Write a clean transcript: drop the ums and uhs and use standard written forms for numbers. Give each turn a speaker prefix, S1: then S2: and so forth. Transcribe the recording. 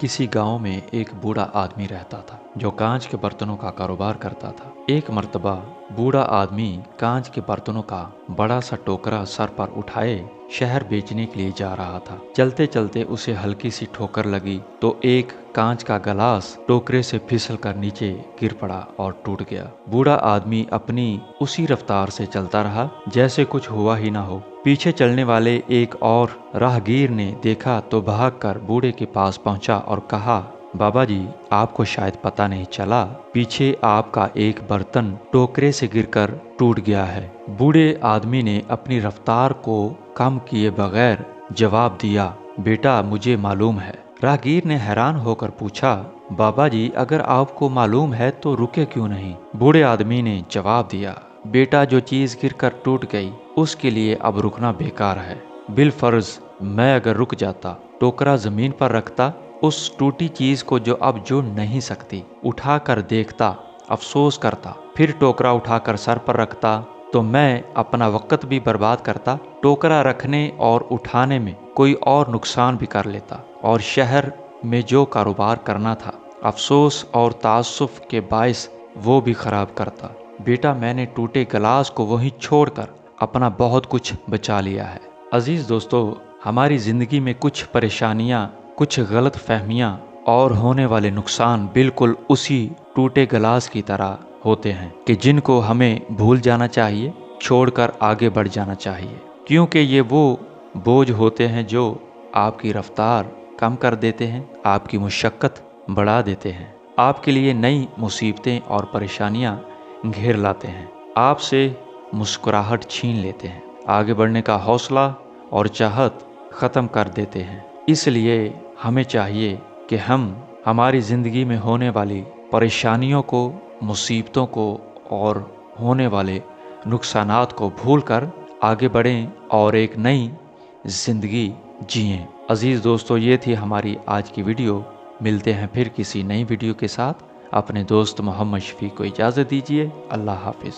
S1: किसी गांव में एक बूढ़ा आदमी रहता था जो कांच के बर्तनों का कारोबार करता था। एक मर्तबा बूढ़ा आदमी कांच के बर्तनों का बड़ा सा टोकरा सर पर उठाए शहर बेचने के लिए जा रहा था। चलते चलते उसे हल्की सी ठोकर लगी तो एक कांच का गिलास टोकरे से फिसल कर नीचे गिर पड़ा और टूट गया। बूढ़ा आदमी अपनी उसी रफ्तार से चलता रहा जैसे कुछ हुआ ही ना हो। पीछे चलने वाले एक और राहगीर ने देखा तो भागकर बूढ़े के पास पहुंचा और कहा, बाबा जी, आपको शायद पता नहीं चला, पीछे आपका एक बर्तन टोकरे से गिरकर टूट गया है। बूढ़े आदमी ने अपनी रफ्तार को कम किए बगैर जवाब दिया, बेटा मुझे मालूम है। राहगीर ने हैरान होकर पूछा, बाबा जी, अगर आपको मालूम है तो रुके क्यों नहीं? बूढ़े आदमी ने जवाब दिया, बेटा जो चीज गिरकर टूट गई उसके लिए अब रुकना बेकार है। बिलफर्ज मैं अगर रुक जाता, टोकरा जमीन पर रखता, उस टूटी चीज को जो अब जुड़ नहीं सकती उठा कर देखता, अफसोस करता, फिर टोकरा उठाकर सर पर रखता, तो मैं अपना वक्त भी बर्बाद करता, टोकरा रखने और उठाने में कोई और नुकसान भी कर लेता और शहर में जो कारोबार करना था अफसोस और तासुफ के बायस वो भी खराब करता। बेटा मैंने टूटे गिलास को वहीं छोड़कर अपना बहुत कुछ बचा लिया है। अजीज दोस्तों, हमारी जिंदगी में कुछ परेशानियां, कुछ गलत फहमियां और होने वाले नुकसान बिल्कुल उसी टूटे गिलास की तरह होते हैं कि जिनको हमें भूल जाना चाहिए, छोड़कर आगे बढ़ जाना चाहिए, क्योंकि ये वो बोझ होते हैं जो आपकी रफ्तार कम कर देते हैं, आपकी मुशक्कत बढ़ा देते हैं, आपके लिए नई मुसीबतें और परेशानियां घेर लाते हैं, आपसे मुस्कुराहट छीन लेते हैं, आगे बढ़ने का हौसला और चाहत ख़त्म कर देते हैं। इसलिए हमें चाहिए कि हम हमारी ज़िंदगी में होने वाली परेशानियों को, मुसीबतों को और होने वाले नुकसानात को भूलकर आगे बढ़ें और एक नई ज़िंदगी जिएं। अजीज़ दोस्तों, ये थी हमारी आज की वीडियो। मिलते हैं फिर किसी नई वीडियो के साथ। अपने दोस्त मोहम्मद शफीक को इजाज़त दीजिए। अल्लाह हाफिज़।